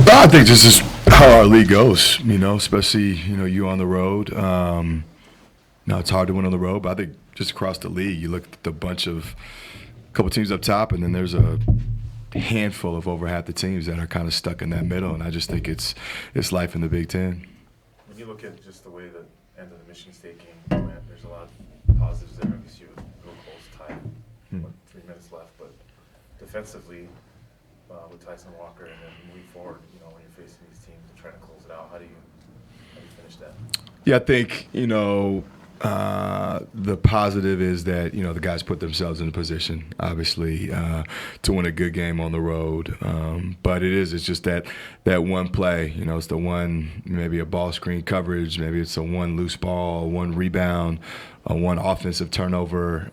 I think this is how our league goes, especially, you on the road. It's hard to win on the road, but I think just across the league, you look at the bunch of couple teams up top, and then there's a handful of over half the teams that are kind of stuck in that middle, and I just think it's life in the Big Ten. When you look at just the way the end of the Michigan State game went, there's a lot of positives there. Obviously, you go close, tied, 3 minutes left, but defensively, with Tyson Walker, and then moving forward, when you're facing these teams and trying to close it out, how do you finish that? Yeah, I think, the positive is that, the guys put themselves in a position, obviously, to win a good game on the road. But it's just that one play, it's the one, maybe a ball screen coverage, maybe it's a one loose ball, one rebound, one offensive turnover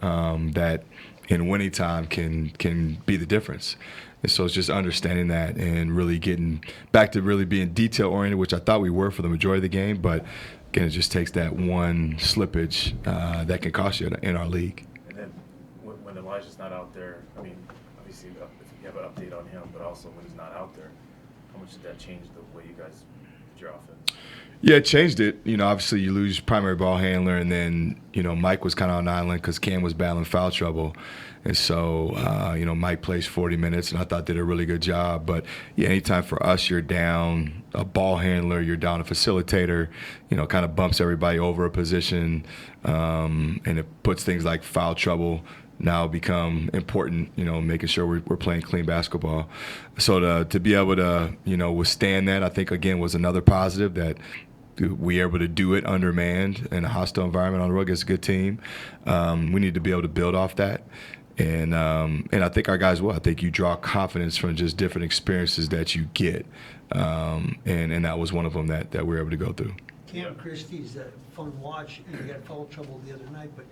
that in winning time can be the difference. And so it's just understanding that and really getting back to really being detail-oriented, which I thought we were for the majority of the game. But, again, it just takes that one slippage that can cost you in our league. And then when Elijah's not out there, obviously, if you have an update on him, but also when he's not out there, how much did that change the way you guys did your offense? Yeah, it changed it. Obviously you lose primary ball handler, and then, Mike was kind of on an island because Cam was battling foul trouble. And so, Mike plays 40 minutes, and I thought did a really good job. But, yeah, anytime for us you're down a ball handler, you're down a facilitator, kind of bumps everybody over a position, and it puts things like foul trouble now become important, making sure we're playing clean basketball. So to be able to, withstand that, I think, again, was another positive that we were able to do it undermanned in a hostile environment on the road against a good team. We need to be able to build off that. And I think our guys will. I think you draw confidence from just different experiences that you get. And that was one of them that we were able to go through. Cam Christie's a fun watch, and he got foul trouble the other night, but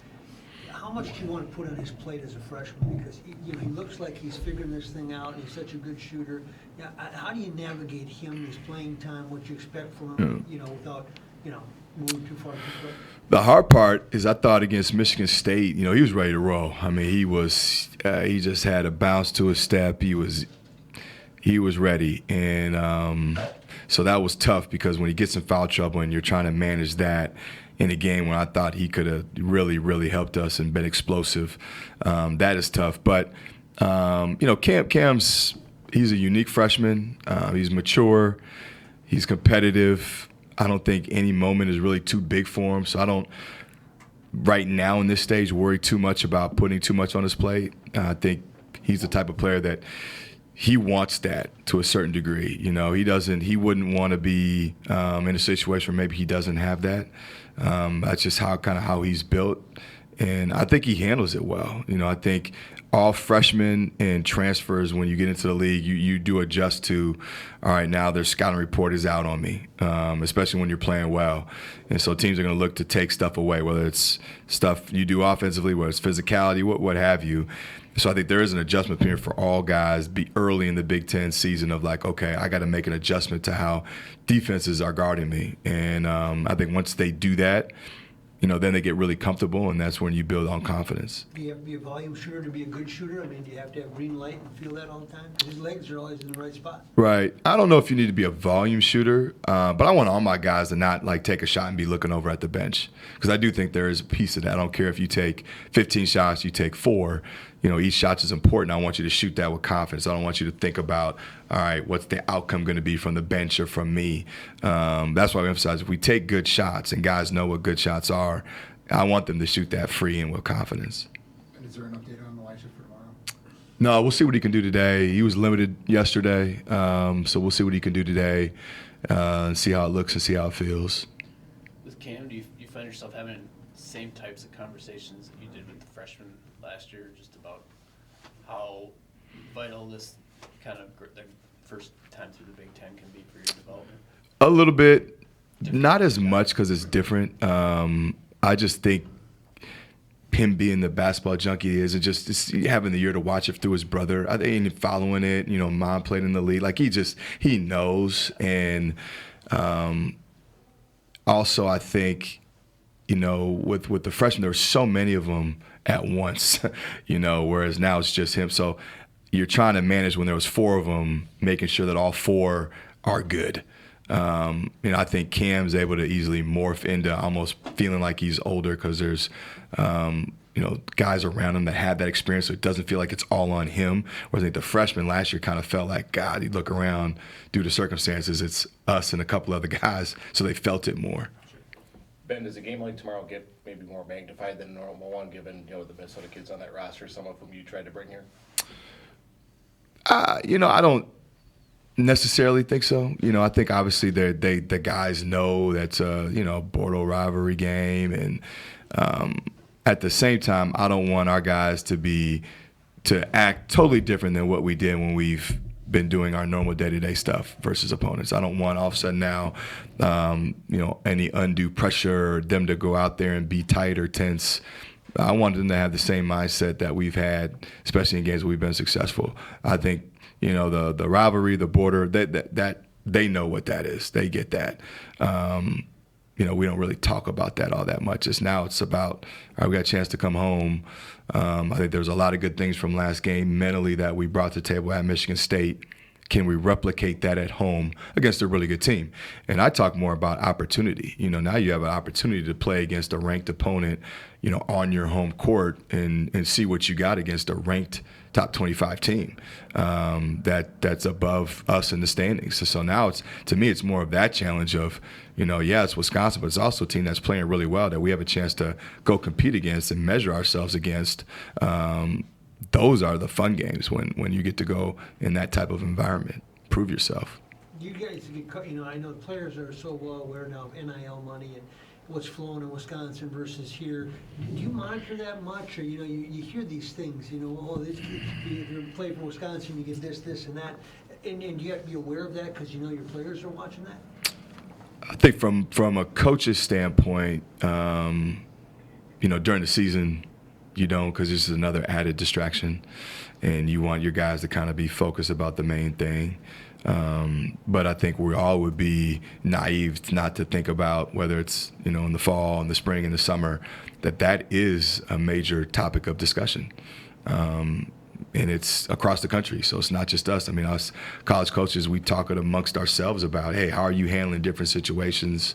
how much do you want to put on his plate as a freshman? Because he looks like he's figuring this thing out, and he's such a good shooter. Yeah, how do you navigate him, his playing time, what you expect from him, without, moving too far too quick? The hard part is I thought against Michigan State, he was ready to roll. He just had a bounce to his step. He was ready, and so that was tough because when he gets in foul trouble and you're trying to manage that in a game when I thought he could have really, really helped us and been explosive, that is tough. But Cam's he's a unique freshman. He's mature. He's competitive. I don't think any moment is really too big for him. So I don't, right now in this stage, worry too much about putting too much on his plate. I think he's the type of player that he wants that to a certain degree. He wouldn't want to be in a situation where maybe he doesn't have that. That's just how he's built. And I think he handles it well. I think all freshmen and transfers, when you get into the league, you do adjust to, all right, now their scouting report is out on me, especially when you're playing well. And so teams are going to look to take stuff away, whether it's stuff you do offensively, whether it's physicality, what have you. So I think there is an adjustment period for all guys be early in the Big Ten season of like, okay, I got to make an adjustment to how defenses are guarding me. And I think once they do that, then they get really comfortable, and that's when you build on confidence. Do you have to be a volume shooter to be a good shooter? Do you have to have green light and feel that all the time? His legs are always in the right spot. Right. I don't know if you need to be a volume shooter, but I want all my guys to not take a shot and be looking over at the bench, because I do think there is a piece of that. I don't care if you take 15 shots, you take 4. Each shot is important. I want you to shoot that with confidence. I don't want you to think about, all right, what's the outcome going to be from the bench or from me? That's why we emphasize if we take good shots and guys know what good shots are, I want them to shoot that free and with confidence. And is there an update on Elijah for tomorrow? No, we'll see what he can do today. He was limited yesterday, so we'll see what he can do today, see how it looks and see how it feels. With Cam, do you find yourself having the same types of conversations that you did with the freshmen last year, just about how vital this kind of the first time through the Big Ten can be for your development? A little bit, not as much because it's different. I just think him being the basketball junkie he is, and just having the year to watch it through his brother. I think following it, Mom played in the league. He knows. And also I think, with the freshmen, there were so many of them at once, whereas now it's just him. So you're trying to manage when there was 4 of them, making sure that all 4 are good. I think Cam's able to easily morph into almost feeling like he's older because there's, guys around him that have that experience, so it doesn't feel like it's all on him. Whereas I think the freshmen last year kind of felt like, God, you look around, due to circumstances, it's us and a couple other guys, so they felt it more. Ben, does a game like tomorrow get maybe more magnified than a normal one, given the Minnesota kids on that roster, some of whom you tried to bring here? I don't necessarily think so. I think obviously the guys know that's a Bordeaux rivalry game, and at the same time, I don't want our guys to act totally different than what we did when we've been doing our normal day-to-day stuff versus opponents. I don't want all of a sudden now, any undue pressure, them to go out there and be tight or tense. I want them to have the same mindset that we've had, especially in games where we've been successful. I think, the rivalry, the border, that they know what that is. They get that. We don't really talk about that all that much. It's about, all right, we got a chance to come home. I think there's a lot of good things from last game mentally that we brought to the table at Michigan State. Can we replicate that at home against a really good team? And I talk more about opportunity. Now you have an opportunity to play against a ranked opponent, on your home court and see what you got against a ranked top 25 team that's above us in the standings. So now to me, it's more of that challenge of, it's Wisconsin, but it's also a team that's playing really well that we have a chance to go compete against and measure ourselves against. Those are the fun games when you get to go in that type of environment, prove yourself. You guys, I know the players are so well aware now of NIL money and what's flowing in Wisconsin versus here. Do you monitor that much, or you hear these things? If you're playing for Wisconsin, you get this, and that, and you have to be aware of that because your players are watching that. I think from a coach's standpoint, during the season, you don't, because this is another added distraction, and you want your guys to kind of be focused about the main thing. But I think we all would be naive not to think about whether it's, in the fall, in the spring, in the summer, that is a major topic of discussion. And it's across the country, so it's not just us. I mean, us college coaches, we talk it amongst ourselves about, hey, how are you handling different situations?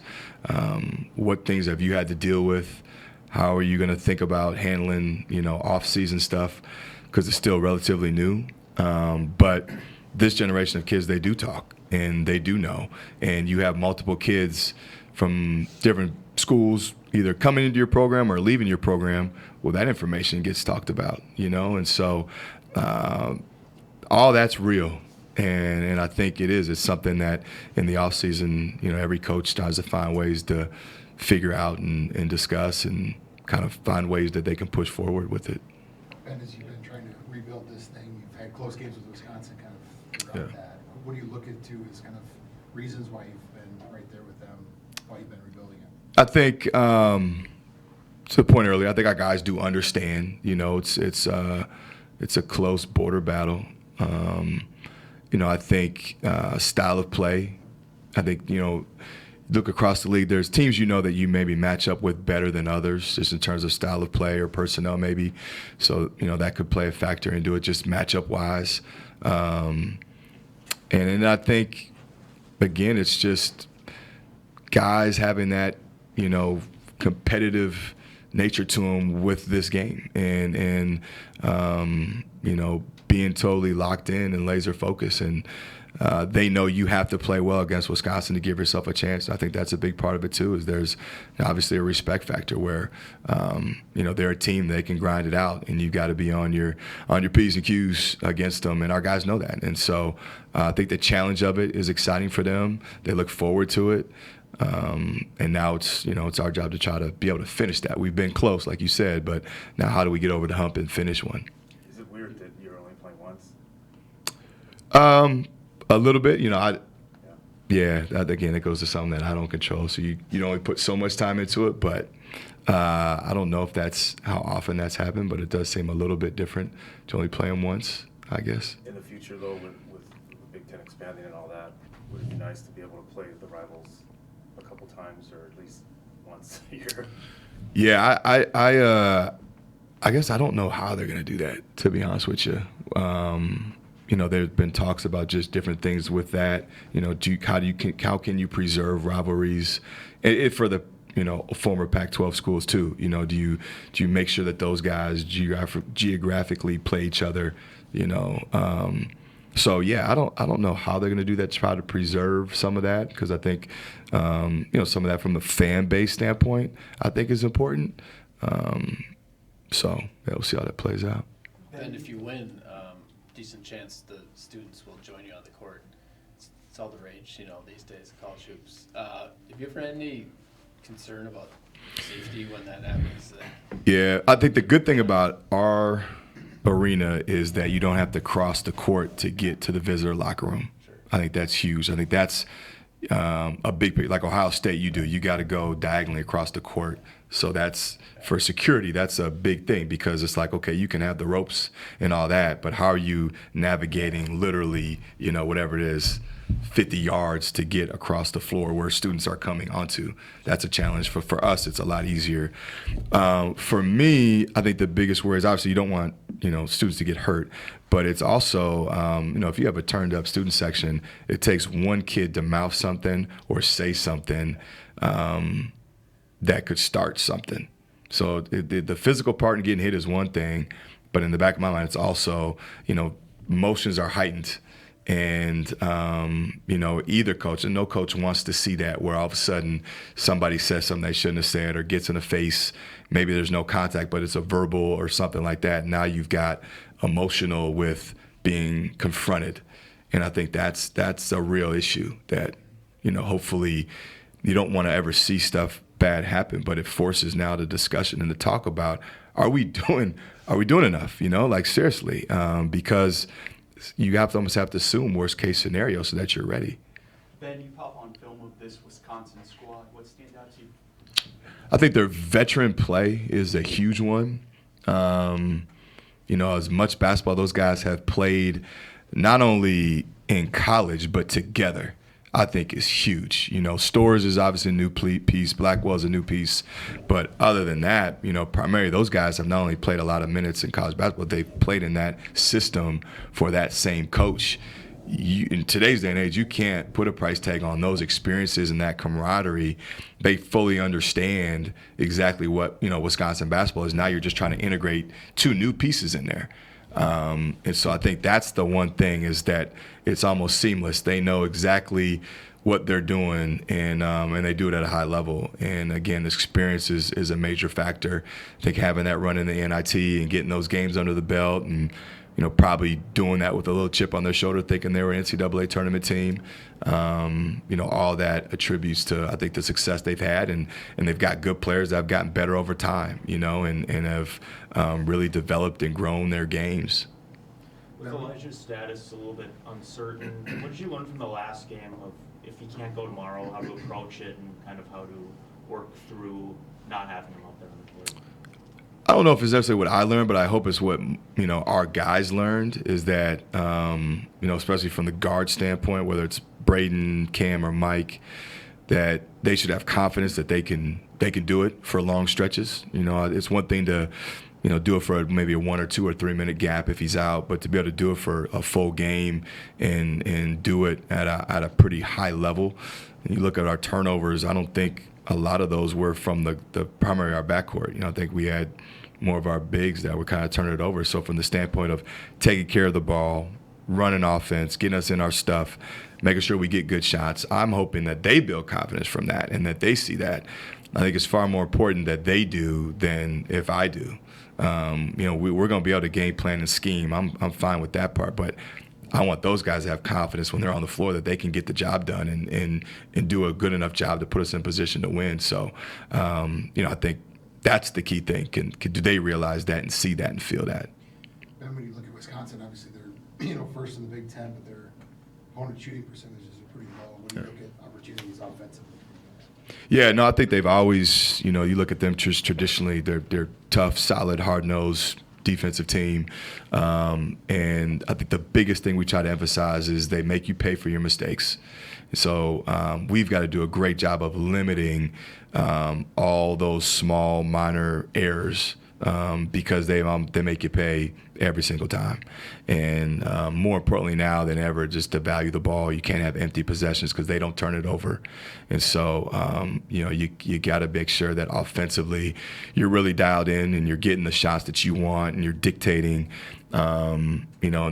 What things have you had to deal with? How are you going to think about handling, off-season stuff? Because it's still relatively new. But this generation of kids, they do talk and they do know. And you have multiple kids from different schools either coming into your program or leaving your program. Well, that information gets talked about, And so all that's real. And I think it is. It's something that in the off-season, every coach tries to find ways to figure out and discuss and kind of find ways that they can push forward with it. And as you've been trying to rebuild this thing, you've had close games with Wisconsin kind of throughout that. What do you look at as kind of reasons why you've been right there with them, why you've been rebuilding it? I think, to the point earlier, I think our guys do understand, it's a close border battle. I think style of play, I think, look across the league, there's teams that you maybe match up with better than others just in terms of style of play or personnel maybe. So, that could play a factor into it just matchup wise. And I think, again, it's just guys having that, competitive nature to them with this game and being totally locked in and laser focused. And they know you have to play well against Wisconsin to give yourself a chance. I think that's a big part of it too. Is there's obviously a respect factor where they're a team, they can grind it out, and you've got to be on your P's and Q's against them, and our guys know that. And so I think the challenge of it is exciting for them. They look forward to it, and now it's our job to try to be able to finish that. We've been close, like you said, but now how do we get over the hump and finish one? Is it weird that you're only playing once? A little bit, again, it goes to something that I don't control. So you only put so much time into it, but I don't know if that's how often that's happened, but it does seem a little bit different to only play them once, I guess. In the future, though, with the Big Ten expanding and all that, would it be nice to be able to play the rivals a couple times or at least once a year? Yeah, I guess I don't know how they're going to do that, to be honest with you. there's been talks about just different things with that. How can you preserve rivalries for the former Pac-12 schools too? Do you make sure that those guys geographically play each other? So yeah, I don't know how they're going to do that to try to preserve some of that, because I think some of that from the fan base standpoint I think is important. So yeah, we'll see how that plays out. And if you win, decent chance the students will join you on the court. It's all the rage, these days, college hoops. Have you ever had any concern about safety when that happens? Yeah, I think the good thing about our arena is that you don't have to cross the court to get to the visitor locker room. Sure. I think that's huge. I think that's a big, like Ohio State, you got to go diagonally across the court. So that's, for security, that's a big thing, because it's like, okay, you can have the ropes and all that, but how are you navigating literally, whatever it is, 50 yards to get across the floor where students are coming onto? That's a challenge. For us, it's a lot easier. For me, I think the biggest worry is, obviously you don't want students to get hurt, but it's also if you have a turned up student section, it takes one kid to mouth something or say something that could start something. So the physical part and getting hit is one thing, but in the back of my mind, it's also emotions are heightened. And, either coach, and no coach wants to see that, where all of a sudden somebody says something they shouldn't have said or gets in the face. Maybe there's no contact, but it's a verbal or something like that. Now you've got emotional with being confronted. And I think that's a real issue that, hopefully you don't want to ever see stuff bad happen, but it forces now the discussion and the talk about, are we doing enough? Seriously, because you almost have to assume worst case scenario so that you're ready. Ben, you pop on film of this Wisconsin squad. What stands out to you? I think their veteran play is a huge one. As much basketball those guys have played, not only in college but together, I think is huge. Storrs is obviously a new piece. Blackwell's a new piece. But other than that, primarily those guys have not only played a lot of minutes in college basketball, they've played in that system for that same coach. In today's day and age, you can't put a price tag on those experiences and that camaraderie. They fully understand exactly what, Wisconsin basketball is. Now you're just trying to integrate two new pieces in there. And so I think that's the one thing, is that it's almost seamless. They know exactly what they're doing, and they do it at a high level. And again, this experience is a major factor. I think having that run in the NIT and getting those games under the belt, and probably doing that with a little chip on their shoulder, thinking they were an NCAA tournament team. All that attributes to, I think, the success they've had, and they've got good players that have gotten better over time, and have really developed and grown their games. With Elijah's status a little bit uncertain, what did you learn from the last game of, if he can't go tomorrow, how to approach it and kind of how to work through not having him out there on the court? I don't know if it's necessarily what I learned, but I hope it's what our guys learned, is that especially from the guard standpoint, whether it's Braden, Cam, or Mike, that they should have confidence that they can do it for long stretches. It's one thing to do it for maybe a 1 or 2 or 3 minute gap if he's out, but to be able to do it for a full game and do it at a pretty high level. And you look at our turnovers, I don't think a lot of those were from the primary our backcourt. I think we had more of our bigs that were kind of turning it over. So from the standpoint of taking care of the ball, running offense, getting us in our stuff, making sure we get good shots, I'm hoping that they build confidence from that and that they see that. I think it's far more important that they do than if I do. We're going to be able to game plan and scheme. I'm fine with that part, but I want those guys to have confidence when they're on the floor that they can get the job done and do a good enough job to put us in position to win. So, I think that's the key thing. Do they realize that and see that and feel that? And when you look at Wisconsin, obviously they're first in the Big Ten, but their opponent shooting percentages are pretty low. When you look at opportunities offensively. Yeah, no, I think they've always, you look at them just traditionally, they're tough, solid, hard-nosed defensive team. And I think the biggest thing we try to emphasize is they make you pay for your mistakes. So we've got to do a great job of limiting all those small, minor errors because they make you pay every single time. And more importantly now than ever, just to value the ball. You can't have empty possessions because they don't turn it over. And so, you got to make sure that offensively you're really dialed in and you're getting the shots that you want and you're dictating. And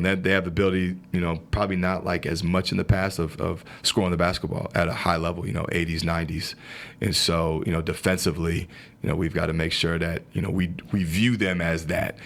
then they have the ability, probably not like as much in the past of scoring the basketball at a high level, 80s, 90s. And so, defensively, we've got to make sure that, we view them as that.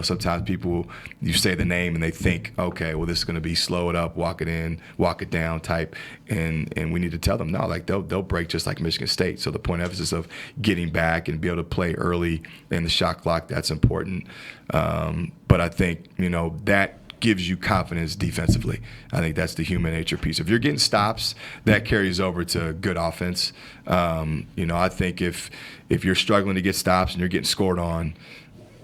Sometimes people, you say the name and they think, okay, well, this is going to be slow it up, walk it in, walk it down type. And we need to tell them, no, like they'll break just like Michigan State. So the point of emphasis of getting back and be able to play early in the shot clock, that's important. But I think, that gives you confidence defensively. I think that's the human nature piece. If you're getting stops, that carries over to good offense. I think if you're struggling to get stops and you're getting scored on,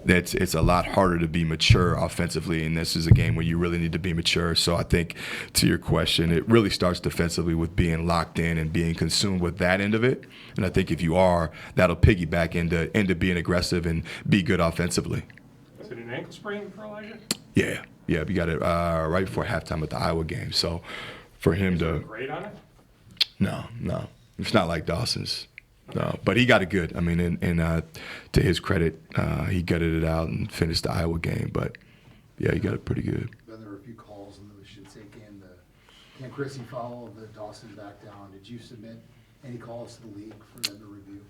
it's a lot harder to be mature offensively, and this is a game where you really need to be mature. So I think, to your question, it really starts defensively with being locked in and being consumed with that end of it. And I think if you are, that'll piggyback into being aggressive and be good offensively. Is it an ankle sprain for Elijah? Yeah, we got it right before halftime at the Iowa game. So for him to Grade on it? No, it's not like Dawson's. No, but he got it good. I mean, and to his credit, he gutted it out and finished the Iowa game. But yeah, he got it pretty good. Then there were a few calls in the Michigan State game. The Cam Chrissy foul of the Dawson back down. Did you submit any calls to the league for them to review?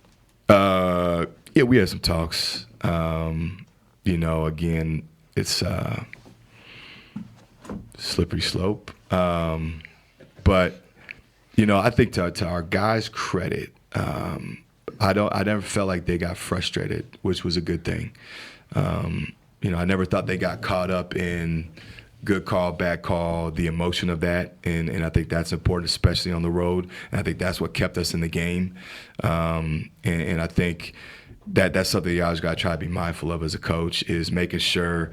Yeah, we had some talks. Again, it's slippery slope. But I think to our guys' credit, I never felt like they got frustrated, which was a good thing. I never thought they got caught up in good call, bad call, the emotion of that, and I think that's important, especially on the road. And I think that's what kept us in the game. And I think that's something you always got to try to be mindful of as a coach, is making sure,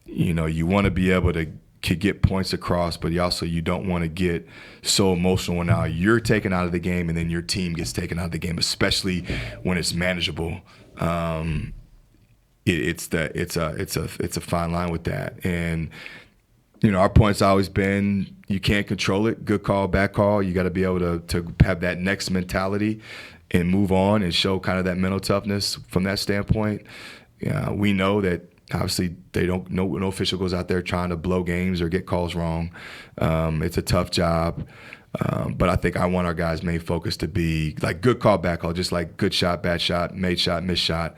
you want to be able to get points across, but you don't want to get so emotional when now you're taken out of the game and then your team gets taken out of the game, especially when it's manageable. It's a fine line with that. And our point's always been, you can't control it. Good call, bad call. You got to be able to have that next mentality and move on and show kind of that mental toughness from that standpoint. We know that obviously no official goes out there trying to blow games or get calls wrong. It's a tough job. But I think I want our guys' main focus to be like good call, bad call, just like good shot, bad shot, made shot, missed shot.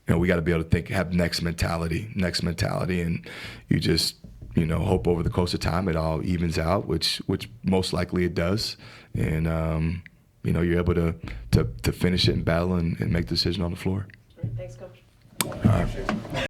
We got to be able to have next mentality, and you just hope over the course of time it all evens out, which most likely it does, and you're able to finish it in battle and make the decision on the floor. Thanks, Coach. All right.